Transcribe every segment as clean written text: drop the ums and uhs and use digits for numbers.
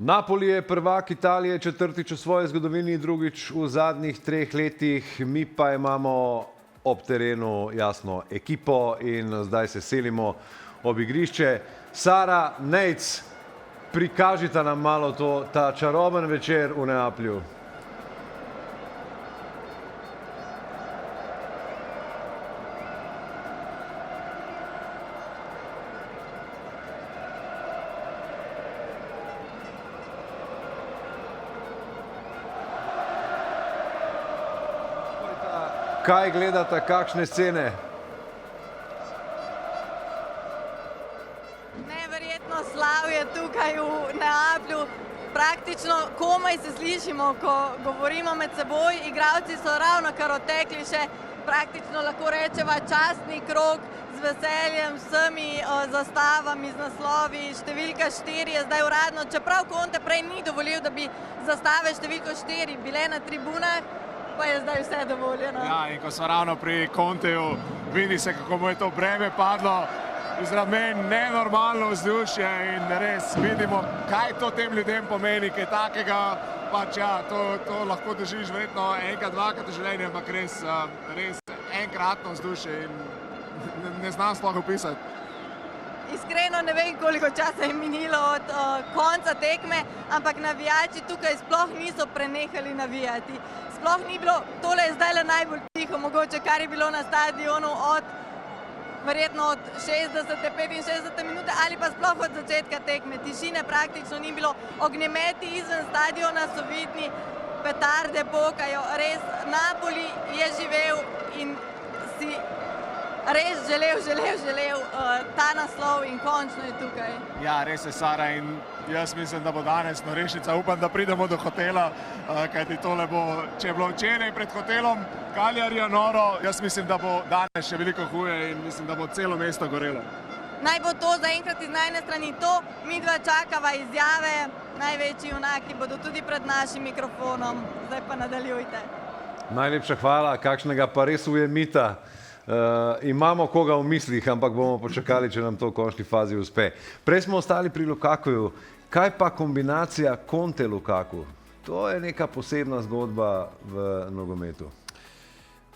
Napoli je prvak Italije, četrtič v svoji zgodovini, drugič v zadnjih 3 letih. Mi pa imamo ob terenu jasno ekipo in zdaj se selimo ob igrišče. Sara, Nejc, prikažite nam malo ta čaroben večer v Neaplju. Kaj gledate, kakšne scene? Neverjetno slavje tukaj v Neaplju. Praktično komaj se slišimo, ko govorimo med seboj. Igralci so ravnokar odtekli še praktično lahko rečeva častni krog z veseljem, vsemi zastavami, z naslovi. Številka 4 je zdaj uradno, čeprav Conte prej ni dovolil, da bi zastave številko 4 bile na tribunah, pa je zdaj vse dovoljeno. Ja, in ko smo ravno pri Conteju, vidi se, kako mu je to breme padlo iz ramen, nenormalno vzdušje in res vidimo, kaj to tem ljudem pomeni, kaj takega, pač ja, to lahko držiš verjetno enkrat, dvakrat v življenju, ampak res enkratno vzdušje in ne znam sploh opisati. Iskreno ne vem, koliko časa je minilo od konca tekme, ampak navijači tukaj sploh niso prenehali navijati. Sploh ni bilo, tole je zdaj le najbolj tiho mogoče, kar je bilo na stadionu verjetno od 60. 65. minute ali pa sploh od začetka tekme. Tišine praktično ni bilo, ognjemeti izven stadiona so vidni, petarde pokajo. Res, Napoli je živel in si res želel ta naslov in končno je tukaj. Ja, res je, Sara, in jaz mislim, da bo danes Norešnica. Upam, da pridemo do hotela, kajti tole bo, če je bilo včeraj pred hotelom Cagliarija noro, jaz mislim, da bo danes še veliko huje in mislim, da bo celo mesto gorelo. Naj bo to zaenkrat iz najne strani to, mi dva čakava izjave, največji junaki bodo tudi pred našim mikrofonom. Zdaj pa nadaljujte. Najlepša hvala, kakšnega pa res ujemita. Imamo koga v mislih, ampak bomo počakali, če nam to v končni fazi uspe. Prej smo ostali pri Lukakuju. Kaj pa kombinacija Conte-Lukaku? To je neka posebna zgodba v nogometu.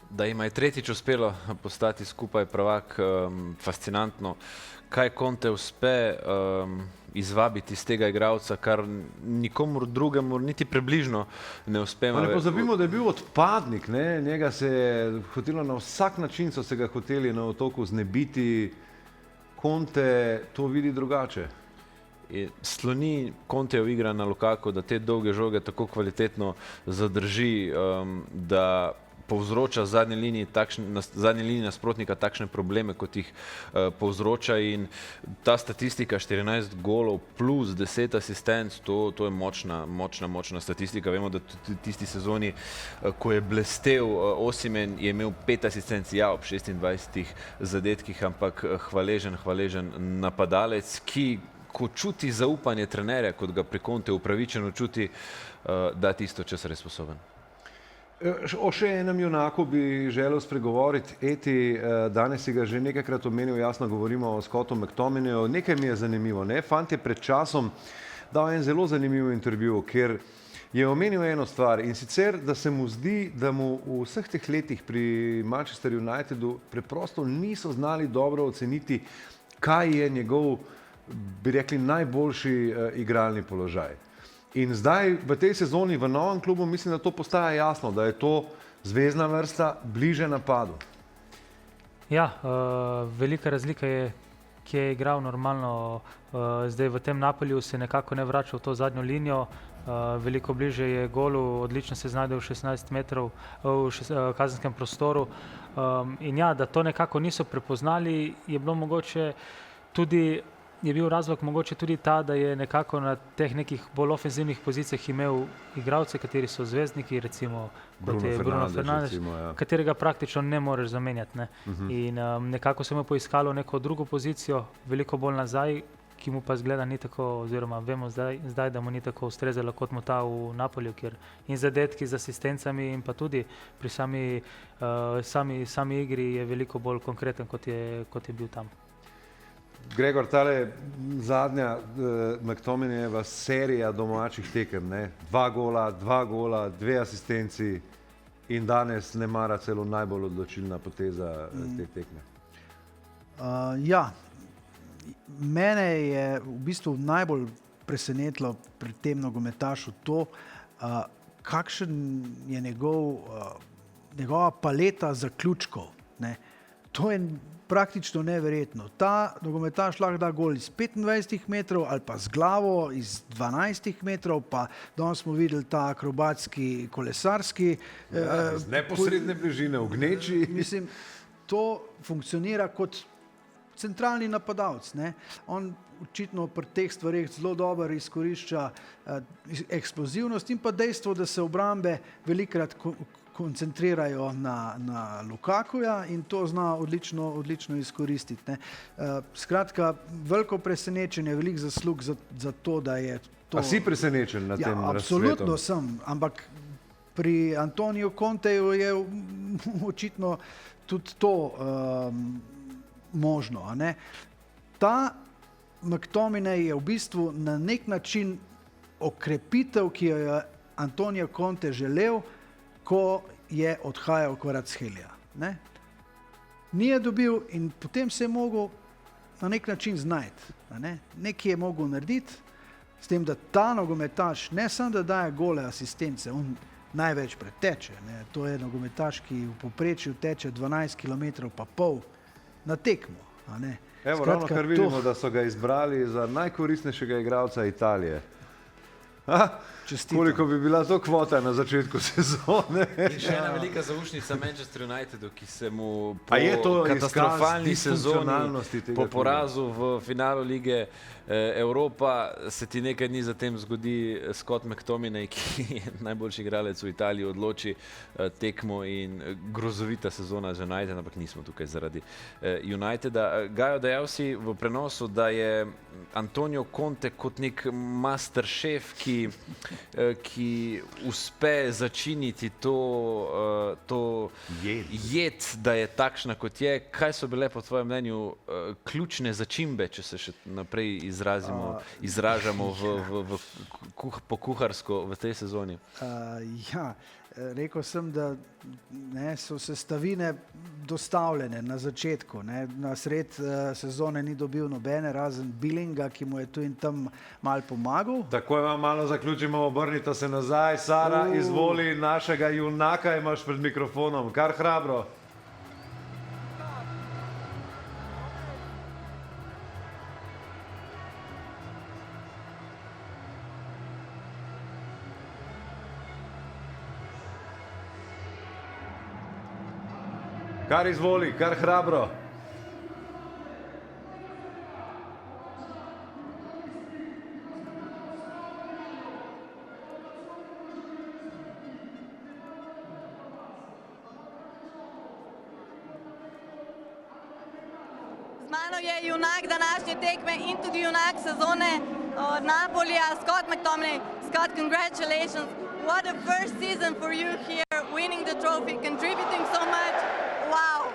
Da jima je tretjič uspelo postati skupaj prvak, fascinantno. Kaj Conte uspe izvabiti iz tega igralca, kar nikomur drugemu niti približno ne uspe. Ne pozabimo, da je bil odpadnik, ne? Njega se je hotelo na vsak način, so se ga hoteli na otoku znebiti. Conte to vidi drugače. Sloni Contejev igra na Lukaku, da te dolge žoge tako kvalitetno zadrži, da povzroča na zadnji liniji nasprotnika takšne probleme, kot jih povzroča, in ta statistika 14 golov plus 10 asistenc, to je močna statistika. Vemo, da tudi tisti sezoni, ko je blestel Osimhen, je imel 5 asistenc, ja, ob 26 zadetkih, ampak hvaležen napadalec, ki, ko čuti zaupanje trenerja, kot ga pri Conteju upravičeno čuti, da tisto, česar je sposoben. O še enem junaku bi želel spregovoriti. Eti, danes si ga že nekajkrat omenil, jasno govorimo o Scottu McTominayju. Nekaj mi je zanimivo, ne? Fant je pred časom dal en zelo zanimiv intervju, kjer je omenil eno stvar, in sicer, da se mu zdi, da mu v vseh teh letih pri Manchester Unitedu preprosto niso znali dobro oceniti, kaj je njegov, bi rekli, najboljši igralni položaj. In zdaj v tej sezoni v novem klubu mislim, da to postaja jasno, da je to zvezdna vrsta bliže napadu. Ja, velika razlika je, ki je igral normalno. Zdaj v tem Napoliju se nekako ne vrača v to zadnjo linijo. Veliko bliže je golu, odlično se znajde v 16 metrov v kazenskem prostoru. In ja, da to nekako niso prepoznali, je bilo mogoče tudi je bil razlog mogoče tudi ta, da je nekako na teh nekih bolj ofenzivnih pozicijah imel igralce, kateri so zvezdniki, recimo kot je Bruno Fernandes, katerega praktično ne moreš zamenjati. In nekako se mu poiskalo neko drugo pozicijo, veliko bolj nazaj, ki mu pa zgleda ni tako, oziroma vemo zdaj, da mu ni tako ustrezala kot mu ta v Napoliju, kjer in zadetki z asistencami in pa tudi pri sami igri je veliko bolj konkreten, kot je bil tam. Gregor, tale zadnja McTominayjeva serija domačih tekem, ne? 2 gola, 2 asistenci in danes ne mara celo najbolj odločilna poteza te tekme. Ja, mene je v bistvu najbolj presenetilo pri tem nogometašu to, kakšen je njegova paleta zaključkov. Ne? To je praktično neverjetno. Ta nogometaš lahko da gol iz 25 metrov ali pa z glavo iz 12 metrov, pa danes smo videli ta akrobatski kolesarski. Z neposredne bližine v gneči. Mislim, to funkcionira kot centralni napadalec. Ne? On očitno pri teh stvareh zelo dobro izkorišča eksplozivnost in pa dejstvo, da se obrambe velikrat koncentrirajo na Lukakuja in to zna odlično izkoristiti. Ne. Skratka, veliko presenečenje, veliko zaslug za to, da je to... A si presenečen na tem razcvetom? Absolutno sem, ampak pri Antoniju Conteju je očitno tudi to možno. A ne. Ta McTominay je v bistvu na nek način okrepitev, ki jo je Antonio Conte želel, ko je odhajal Kvaratskhelia. Ni je dobil in potem se je mogel na nek način znajti. Nekaj je mogel narediti, s tem, da ta nogometaš ne samo, da daje gole asistence, on največ preteče. Ne? To je nogometaš, ki v povprečju teče 12 km pa pol na tekmo. Evo, ravno kar vidimo, da so ga izbrali za najkoristnejšega igralca Italije. Koliko bi bila to kvota na začetku sezone? In še ena velika zaušnica Manchester Unitedu, ki se mu po katastrofalni sezoni, po porazu v finalu lige Evropa, se ti nekaj dni zatem zgodi Scott McTominay, ki je najboljši igralec v Italiji, odloči tekmo in grozovita sezona za United, ampak nismo tukaj zaradi Uniteda. Gajo, dejal si v prenosu, da je Antonio Conte kot nek master šef, ki uspe začiniti to jed, da je takšna, kot je. Kaj so bile po tvojem mnenju ključne začimbe, če se še naprej izražamo po kuharsko v tej sezoni? Rekel sem, da so sestavine dostavljene na začetku. Na sred sezone ni dobil nobene, razen Billinga, ki mu je tu in tam malo pomagal. Takoj vam malo zaključimo, obrnite se nazaj. Sara, izvoli, našega junaka imaš pred mikrofonom. Kar hrabro. Kar izvoli, kar hrabro. Z mano je junak današnje tekme in tudi junak sezone od Napolija, Scott McTominay. Scott, congratulations. What a first season for you here, winning the trophy, contributing so much. Wow.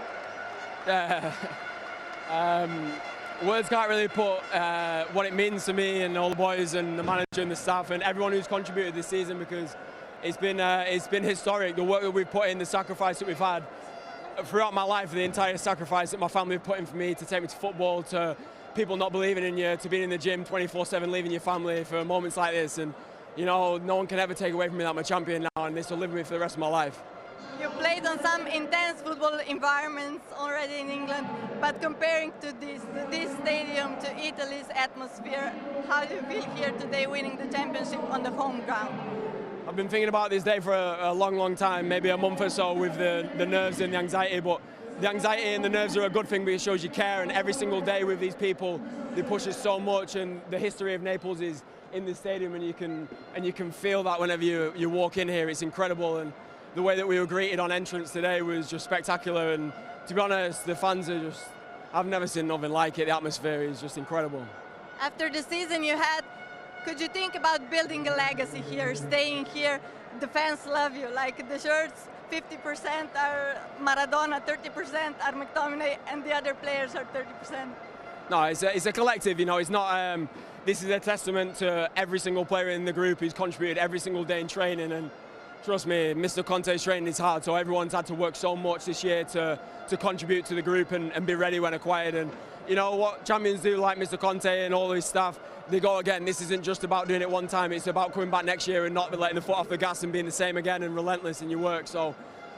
Words can't really put what it means to me and all the boys and the manager and the staff and everyone who's contributed this season, because it's been historic. The work that we've put in, the sacrifice that we've had throughout my life, the entire sacrifice that my family have put in for me to take me to football, to people not believing in you, to being in the gym 24/7, leaving your family for moments like this. And you know, no one can ever take away from me that I'm a champion now, and this will live with me for the rest of my life. You played on some intense football environments already in England, but comparing to this stadium, to Italy's atmosphere, how do you feel here today winning the championship on the home ground? I've been thinking about this day for a long time, maybe a month or so, with the nerves and the anxiety, but the anxiety and the nerves are a good thing because it shows you care, and every single day with these people, they push us so much, and the history of Naples is in the stadium, and you can feel that whenever you walk in here. It's incredible, and the way that we were greeted on entrance today was just spectacular, and to be honest, the fans are just, I've never seen nothing like it. The atmosphere is just incredible. After the season you had, could you think about building a legacy here, staying here? The fans love you, like the shirts, 50% are Maradona, 30% are McTominay, and the other players are 30%. No, it's a collective, you know, it's not, this is a testament to every single player in the group who's contributed every single day in training, and trust me, Mr. Conte's training is hard, so everyone's had to work so much this year to contribute to the group and be ready when acquired. And you know what champions do, like Mr. Conte and all his staff, they go again, this isn't just about doing it one time, it's about coming back next year and not letting the foot off the gas and being the same again and relentless in your work. So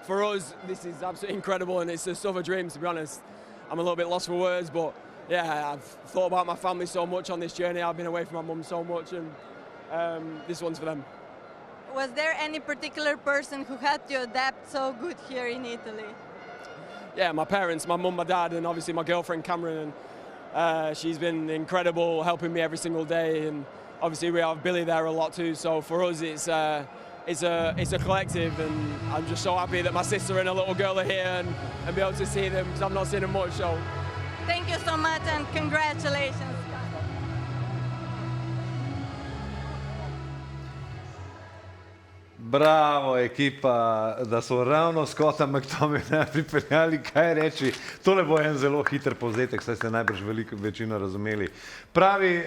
for us, this is absolutely incredible, and it's the stuff of dreams, to be honest. I'm a little bit lost for words, but yeah, I've thought about my family so much on this journey. I've been away from my mum so much, and this one's for them. Was there any particular person who helped you adapt so good here in Italy? Yeah, my parents, my mum, my dad, and obviously my girlfriend Cameron. And she's been incredible, helping me every single day. And obviously we have Billy there a lot too. So for us, it's a collective, and I'm just so happy that my sister and a little girl are here and be able to see them, because I've not seen them much. So Thank you so much and congratulations. Bravo, ekipa, da so ravno Scotta McTominaya pripeljali, kaj reči. Tole bo en zelo hiter povzetek, saj ste najbrž večino razumeli. Pravi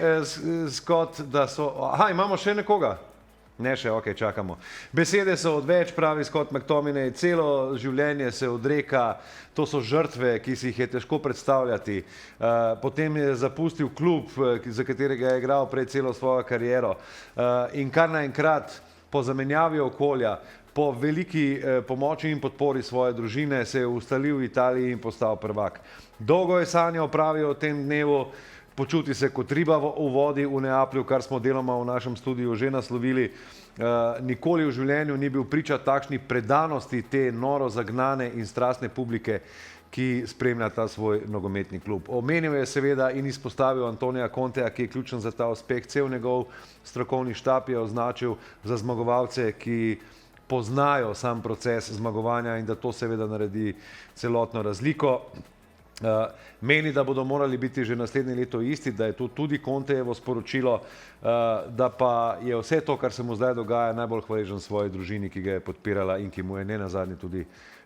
Scott, da so... Aha, imamo še nekoga? Ne še, ok, čakamo. Besede so odveč, pravi Scott McTominay, celo življenje se odreka, to so žrtve, ki si jih je težko predstavljati. Potem je zapustil klub, za katerega je igral pred celo svojo kariero. In kar naenkrat, po zamenjavi okolja, po veliki pomoči in podpori svoje družine se je ustalil v Italiji in postal prvak. Dolgo je sanjal, pravi o tem dnevu, počuti se kot riba v vodi v Neaplju, kar smo deloma v našem studiu že naslovili. Nikoli v življenju ni bil priča takšni predanosti te noro zagnane in strastne publike, ki spremlja ta svoj nogometni klub. Omenil je seveda in izpostavil Antonija Conteja, ki je ključen za ta uspeh. Cel njegov strokovni štab je označil za zmagovalce, ki poznajo sam proces zmagovanja in da to seveda naredi celotno razliko. Meni, da bodo morali biti že naslednje leto isti, da je to tudi Contejevo sporočilo, da pa je vse to, kar se mu zdaj dogaja, najbolj hvaležen svoji družini, ki ga je podpirala in ki mu je nenazadnje tudi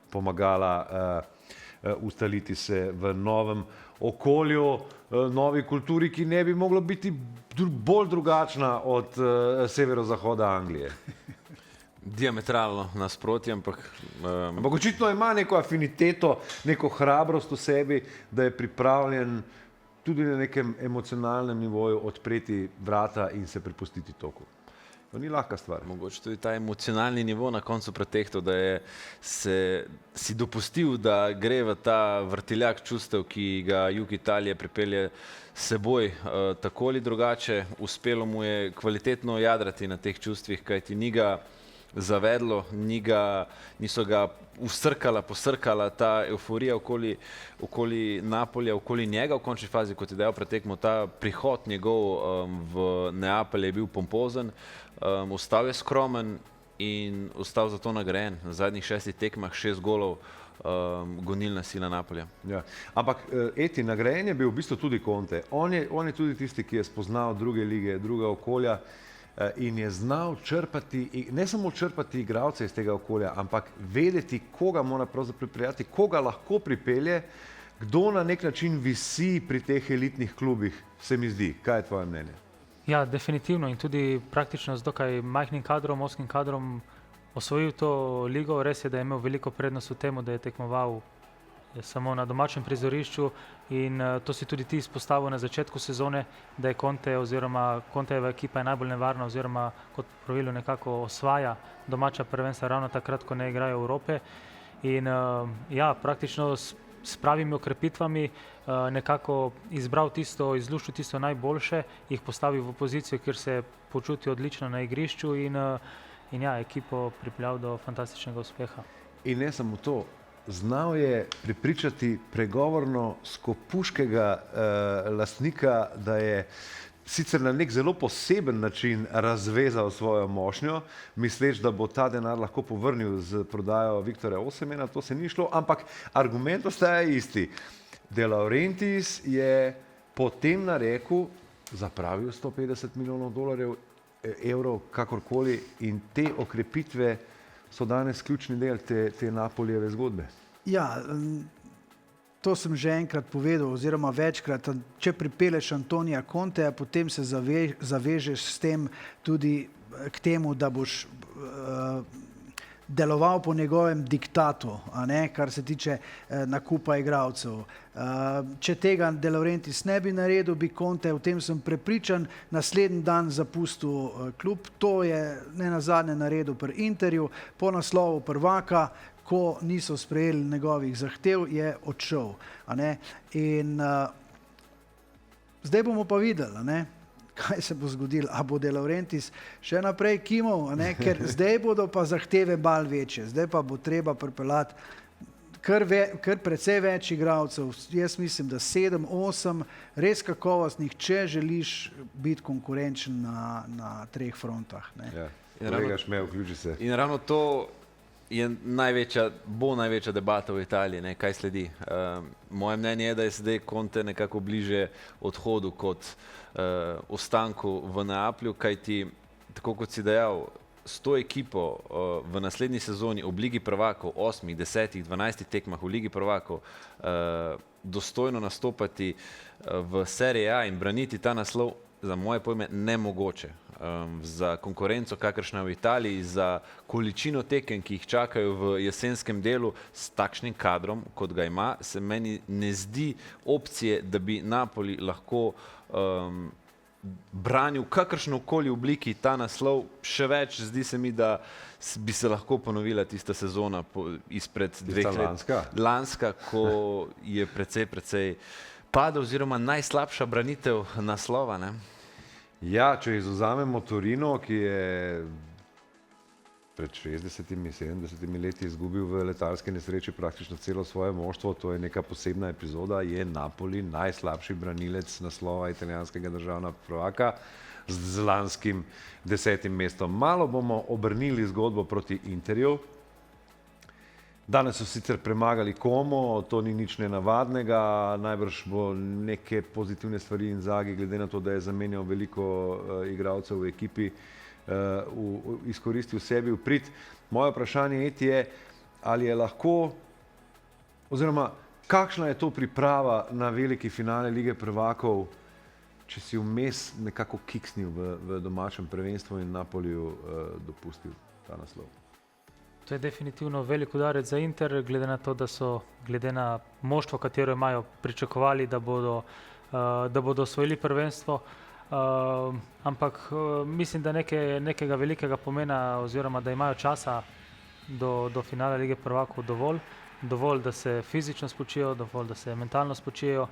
pomagala ustaliti se v novem okolju, novi kulturi, ki ne bi moglo biti bolj drugačna od severozahoda Anglije. Diametralno nasprotje, ampak... Ampak očitno ima neko afiniteto, neko hrabrost v sebi, da je pripravljen tudi na nekem emocionalnem nivoju odpreti vrata in se prepustiti toku. To ni lahka stvar. Mogoče tudi ta emocionalni nivo na koncu pretehtal, da je si dopustil, da gre v ta vrtiljak čustev, ki ga jug Italije pripelje s seboj tako ali drugače. Uspelo mu je kvalitetno jadrati na teh čustvih, kajti ni ga zavedlo, niso ga posrkala ta euforija okoli Napolja, okoli njega v končni fazi, kot je dejal pred tekmo. Ta prihod njegov v Neapelj je bil pompozen, ostal je skromen in ostal zato nagrajen. Na zadnjih 6 tekmah 6 golov, gonilna sila Napolja. Ja. Ampak nagrajen je bil v bistvu tudi Conte. On je tudi tisti, ki je spoznal druge lige, druga okolja in je znal črpati, ne samo črpati igralce iz tega okolja, ampak vedeti, koga mora pravzaprav pripeljati, koga lahko pripelje, kdo na nek način visi pri teh elitnih klubih, se mi zdi. Kaj je tvoje mnenje? Ja, definitivno, in tudi praktično z dokaj majhnim kadrom, oskim kadrom osvojil to ligo. Res je, da je imel veliko prednost v tem, da je tekmoval samo na domačem prizorišču, in to si tudi ti izpostavil na začetku sezone, da je Conte oziroma Contejeva ekipa je najbolj nevarna oziroma kot pravilu nekako osvaja domača prvenstva ravno takrat, ko ne igrajo Evrope. In ja, praktično s pravimi okrepitvami nekako izbral tisto, izluščil tisto najboljše, jih postavil v pozicijo, kjer se počuti odlično na igrišču in ja, ekipo pripeljal do fantastičnega uspeha. In ne samo to, znal je prepričati pregovorno skopuškega lastnika, da je sicer na nek zelo poseben način razvezal svojo mošnjo, misleč, da bo ta denar lahko povrnil z prodajo Viktorja Osimhena. To se ni šlo, ampak argument ostaja isti. De Laurentiis je potem nareku zapravil 150 milijonov dolarjev, evrov, kakorkoli, in te okrepitve so danes ključni del te Napolijeve zgodbe. Ja, To sem že enkrat povedal, oziroma večkrat, če pripeleš Antonija Conteja, potem se zavežeš s tem tudi k temu, da boš deloval po njegovem diktatu, a ne, kar se tiče nakupa igralcev. Če tega De Laurentiis ne bi naredil, bi Conte, o tem sem prepričan, naslednji dan zapustil klub. To je nenazadnje naredil pri Interju, po naslovu prvaka, ko niso sprejeli njegovih zahtev, je odšel. A ne? In zdaj bomo pa videli, a ne? Kaj se bo zgodilo, a bo De Laurentiis še naprej kimal, a ne? Ker zdaj bodo pa zahteve bal večje, zdaj pa bo treba pripeljati kar precej več igralcev, jaz mislim, da 7, 8 res kakovostnih, če želiš biti konkurenčen na 3 frontah. Ne? Ja, kolega Šme, vključi se. In ravno to je bo največja debata v Italiji, ne, kaj sledi. Moje mnenje je, da je sedaj Conte nekako bliže odhodu kot ostanku v Neaplju, kajti, tako kot si dejal, s to ekipo v naslednji sezoni v Ligi prvakov, 8, 10, 12 tekmah v Ligi prvakov, dostojno nastopati v Serie A in braniti ta naslov, za moje pojme nemogoče. Za konkurenco, kakršna v Italiji, za količino tekem, ki jih čakajo v jesenskem delu s takšnim kadrom, kot ga ima, se meni ne zdi opcije, da bi Napoli lahko branil kakršnokoli obliki ta naslov. Še več, zdi se mi, da bi se lahko ponovila tista sezona izpred 2 let. Lanska, ko je precej padel, oziroma najslabša branitev naslova, ne? Ja, če izvzamemo Torino, ki je pred 60, 70 leti izgubil v letalski nesreči praktično celo svoje moštvo, to je neka posebna epizoda, je Napoli najslabši branilec naslova italijanskega državnega prvaka z lanskim 10. mestom. Malo bomo obrnili zgodbo proti Interju. Danes so sicer premagali Como, to ni nič nenavadnega, najbrž bo neke pozitivne stvari Inzaghi, glede na to, da je zamenjal veliko igralcev v ekipi, izkoristil sebi v prid. Moje vprašanje je, ali je lahko, oziroma kakšna je to priprava na veliki finale Lige prvakov, če si vmes nekako kiksnil v domačem prvenstvu in Napoliju dopustil ta naslov. To je definitivno velik udarec za Inter, glede na to, da so glede na moštvo, katero imajo, pričakovali, da bodo osvojili prvenstvo. Ampak mislim, da nekega velikega pomena, oziroma da imajo časa do finala Lige prvakov dovolj, da se fizično spočijo, dovolj, da se mentalno spočijo.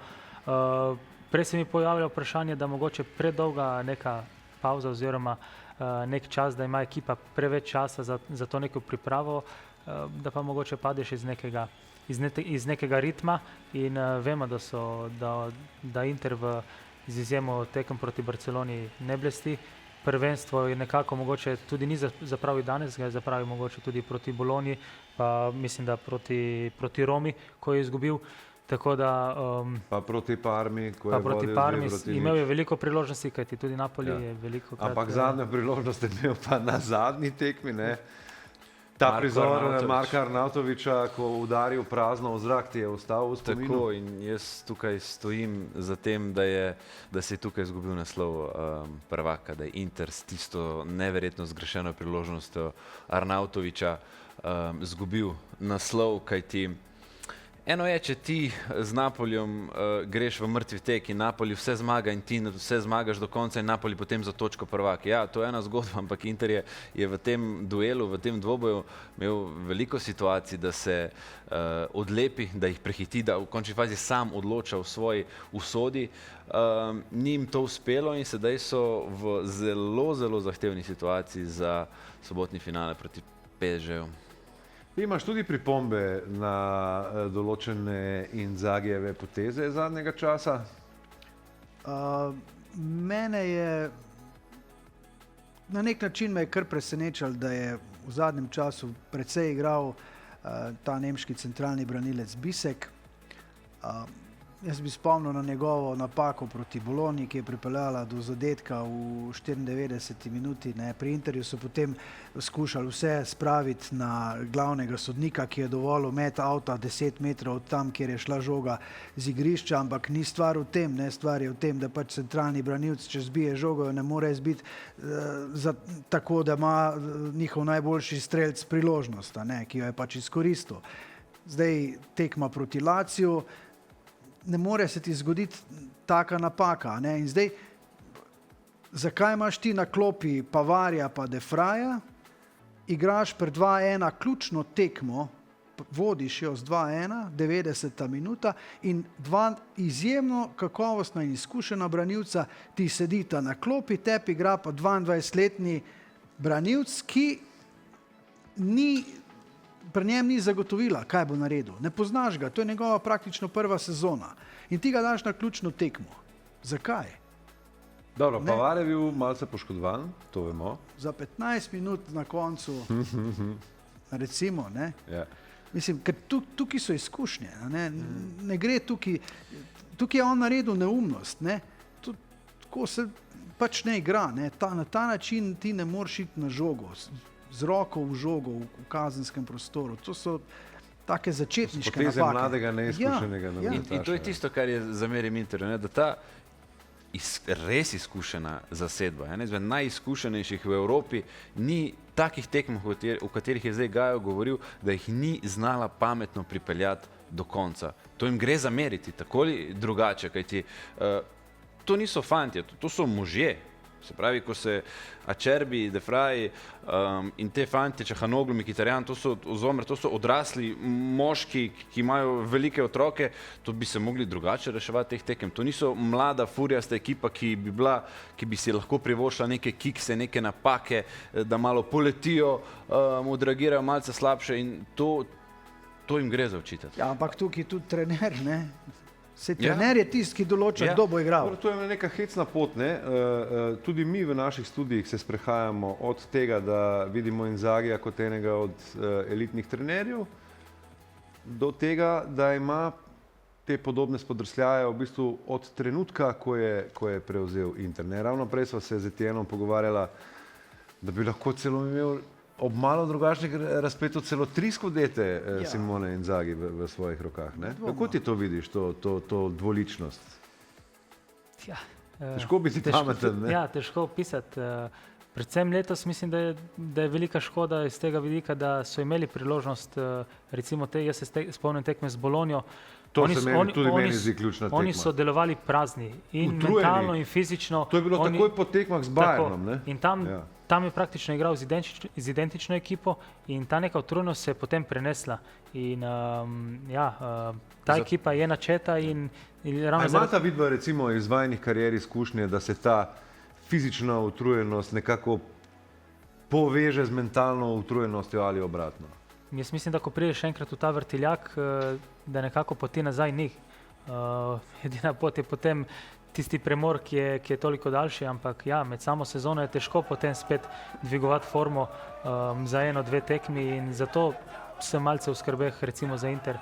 Prej se mi pojavlja vprašanje, da mogoče predolga neka pauza oziroma nek čas, da ima ekipa preveč časa za to neko pripravo, da pa mogoče padeš iz nekega ritma in vemo, da Inter z izjemo tekem proti Barceloni ne blesti. Prvenstvo je nekako mogoče tudi ni zapravil danes, ga je zapravil mogoče tudi proti Bologni, pa mislim, da proti Romi, ko je izgubil. Tako da, pa proti Parmi, ko je proti Parmi, imel je veliko priložnosti, kajti tudi Napoli je veliko krat. Ampak zadnjo priložnost je imel pa na zadnji tekmi, ne? Ta prizor Marka Arnautoviča, ko udaril prazno v zrak, ti je ostal v spominu. Tako, in jaz tukaj stojim za tem, da se je tukaj izgubil naslov prvaka, da je Inter s tisto neverjetno zgrešeno priložnostjo Arnautoviča izgubil naslov, kajti eno je, če ti z Napolijem greš v mrtvi tek in Napoli vse zmaga in ti vse zmagaš do konca in Napoli potem za točko prvak. Ja, to je ena zgodba, ampak Inter je v tem duelu, v tem dvoboju imel veliko situacij, da se odlepi, da jih prehiti, da v končni fazi sam odloča v svoji usodi. Ni jim to uspelo in sedaj so v zelo zahtevni situaciji za sobotni finale proti PSG-ju. Ti imaš tudi pripombe na določene Inzaghijeve poteze zadnjega časa? Mene je, na nek način me je kar presenečal, da je v zadnjem času precej igral ta nemški centralni branilec Bisek. Jaz bi spomnil na njegovo napako proti Bologni, ki je pripeljala do zadetka v 94 minuti. Ne. Pri Interju so potem skušali vse spraviti na glavnega sodnika, ki je dovolil met avta 10 metrov od tam, kjer je šla žoga z igrišča, ampak ni stvar v tem, ne. Stvar je v tem, da pač centralni branilc, če zbije žogo, ne more zbiti tako, da ima njihov najboljši strelc priložnost, ne, ki jo je pač izkoristil. Zdaj tekma proti Laziju, ne more se ti zgoditi taka napaka. Ne? In zdaj, zakaj imaš ti na klopi Pavarja pa De Fraja, igraš pri 2-1 ključno tekmo, vodiš jo z 2-1, 90. minuta in dva izjemno kakovostna in izkušena branilca ti sedita na klopi, tebi igra pa 22-letni branilc, ki pri njem ni zagotovila, kaj bo naredil. Ne poznaš ga, to je njegova praktično prva sezona. In ti ga daš na ključno tekmo. Zakaj? Dobro, Pavar je bil malce poškodovan, to vemo. Za 15 minut na koncu, recimo, ne? Ja. Mislim, ker tukaj so izkušnje, ne gre tukaj je on naredil neumnost, ne? Tako se pač ne igra, ne? Na ta način ti ne moreš iti na žogo, z roko v žogo v kazenskem prostoru. To so take začetniške napake. Poteze mladega, neizkušenega nogometaša. In to je tisto, kar je zamerim Interju, da ta res izkušena zasedba, ena izmed najizkušenejših v Evropi, ni takih tekmah, o katerih je zdaj Gajo govoril, da jih ni znala pametno pripeljati do konca. To jim gre zameriti, tako ali drugače, kajti to niso fantje, to so možje. Se pravi, ko se Acerbi, De Frey in te fantje, Čahanoglu, Mkhitaryan, to so odrasli moški, ki imajo velike otroke, to bi se mogli drugače reševati teh tekem. To niso mlada, furijasta ekipa, ki bi si lahko privoščila neke kikse, neke napake, da malo poletijo, odreagirajo malce slabše in to jim gre za očitati. Ja, ampak tukaj tudi trener, ne? Trener je tisti, ki določa, kdo bo igral. To je neka hecna pot. Ne? Tudi mi v naših studijih se sprehajamo od tega, da vidimo Inzagija kot enega od elitnih trenerjev, do tega, da ima te podobne spodrsljaje v bistvu od trenutka, ko je prevzel Inter. Ne? Ravno prej sva se z Etienom pogovarjala, da bi lahko celo imel ob malo drugačnih razpletu celo 3 skodete Simone Inzaghi v svojih rokah. Ne? Kako ti to vidiš, to dvoličnost? Ja, težko biti pameten. Ne? Ja, težko opisati. Predvsem letos mislim, da je velika škoda iz tega vidika, da so imeli priložnost, recimo jaz se spomnim tekme z Bologno. To se tudi meni zdi ključna tekma. Oni so delovali prazni in mentalno in fizično. To je bilo takoj po tekmah z Bayernom. Ne? In tam je praktično igral z identično ekipo in ta neka utrujenost se je potem prenesla. In ta ekipa je načeta in ravno zaradi... Imata vidva recimo iz vajinih karier izkušnje, da se ta fizična utrujenost nekako poveže z mentalno utrujenostjo ali obratno? Jaz mislim, da ko prideš enkrat v ta vrtiljak, da nekako poti nazaj ni. Edina pot je potem tisti premor, ki je toliko daljši, ampak ja, med samo sezono je težko potem spet dvigovati formo za 1-2 tekmi in zato sem malce v skrbeh recimo za Inter,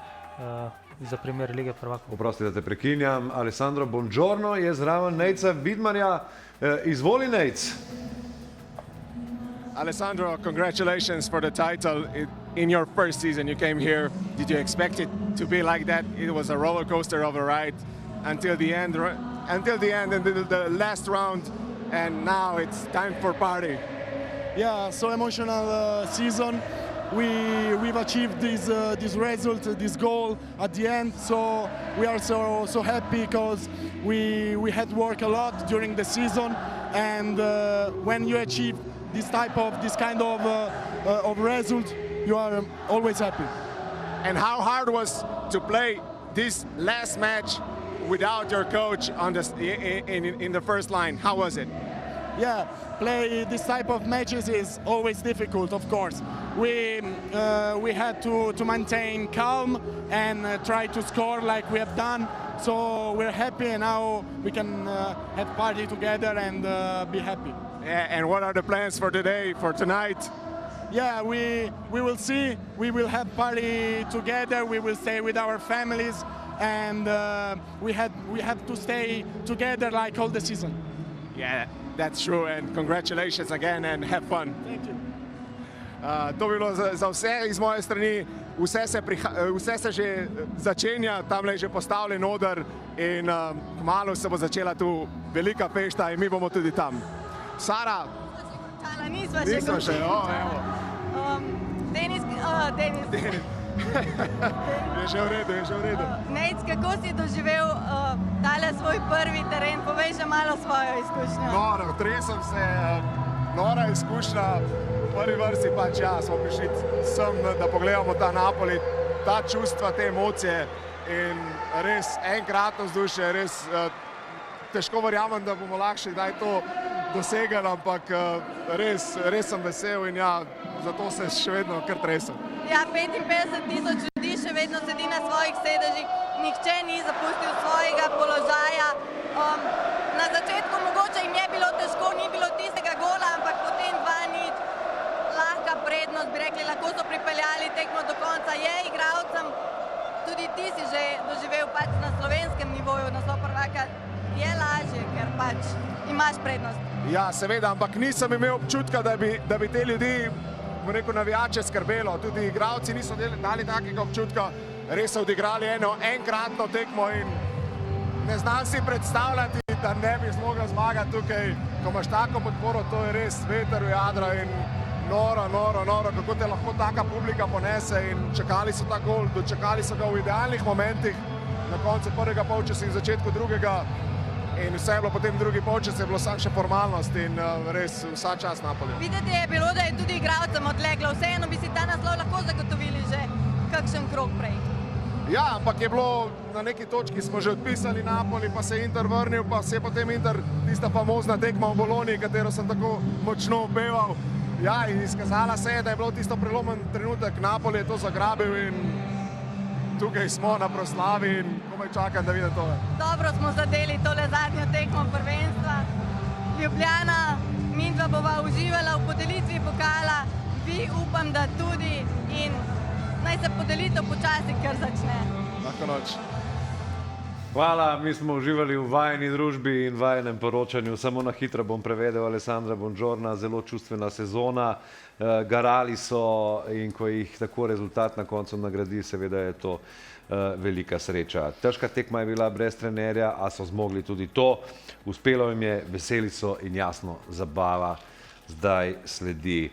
za primer Lige prvakov. Oprosti, da te prekinjam. Alessandro Buongiorno je zraven Nejca Vidmarja. Izvoli, Nejc. Alessandro, congratulations for the title. In your first season you came here, did you expect it to be like that? It was a roller coaster of a ride until the end, until the last round, and now it's time for party. Yeah, so emotional season. We've achieved this result, this goal at the end, so we are so happy because we had to work a lot during the season, and when you achieve this kind of result, you are always happy. And how hard was to play this last match without your coach on in the first line? How was it? Yeah, play this type of matches is always difficult, of course. We had to maintain calm and try to score like we have done. So we're happy, and now we can have party together and be happy. And what are the plans for today, for tonight? Yeah, we will see. We will have party together. We will stay with our families, and we have to stay together like all the season. Yeah, that's true and congratulations again and have fun. Thank you. To bi bilo za vse iz moje strani, vse se že začenja, tam je že postavljen oder in kmalu se bo začela tu velika fešta in mi bomo tudi tam. Sara, nismo še, evo. Denis. Je že v redu. Nejc, kako si doživel tale svoj prvi teren? Povej že malo svojo izkušnjo. Noro, tresem se, nora izkušnja. V prvi vrsti pač ja, smo prišli sem, da pogledamo ta Napoli, ta čustva, te emocije in res enkratno vzdušje, res težko verjamem, da bomo lahko še kdaj to dosegli, ampak res sem vesel in ja, zato se še vedno kar tresem. Ja, 55,000 ljudi še vedno sedi na svojih sedežih, nihče ni zapustil svojega položaja. Na začetku mogoče jim je bilo težko, ni bilo tistega gola, ampak potem 2-0. Lahka prednost, bi rekli, lahko so pripeljali tekmo do konca. Je igralcem, tudi ti si že doživel pač na slovenskem nivoju, naslov prvaka, je lažje, ker pač imaš prednost. Ja, seveda, ampak nisem imel občutka, da bi te ljudi, bom rekel, navijače skrbelo. Tudi igralci niso dali takega občutka, res so odigrali enkratno tekmo in ne znam si predstavljati, da ne bi zmogel zmagati tukaj. Ko imaš tako podporo, to je res veter v jadra in noro, kako te lahko taka publika ponese in čakali so ta gol, dočakali so ga v idealnih momentih, na koncu prvega polčasa in začetku drugega in vse je bilo potem drugi polčas, je bilo samo še formalnost in res vsa čast Napoli. Videti je bilo, da je tudi igralcem odleglo, vseeno bi si ta naslov lahko zagotovili že kakšen krog prej. Ja, ampak je bilo na neki točki, smo že odpisali Napoli, pa se je Inter vrnil, pa se je potem Inter, tista famozna tekma v Bologni, katero sem tako močno opeval. Ja, in izkazala se je, da je bilo tisto prelomen trenutek, Napoli je to zagrabil in tukaj smo na proslavi in komaj čakam, da vidim tole. Dobro smo zadeli tole zadnjo tekmo prvenstva. Ljubljana, midva bova uživala v podelitvi pokala, vi upam, da tudi in naj se podelitev počasi kar začne. Lahko noč. Hvala, mi smo uživali v vajeni družbi in vajenem poročanju. Samo na hitro bom prevedel Alessandra Bongiorna, zelo čustvena sezona. Garali so in ko jih tako rezultat na koncu nagradi, seveda je to velika sreča. Težka tekma je bila brez trenerja, a so zmogli tudi to. Uspelo jim je, veseli so in jasno, zabava zdaj sledi.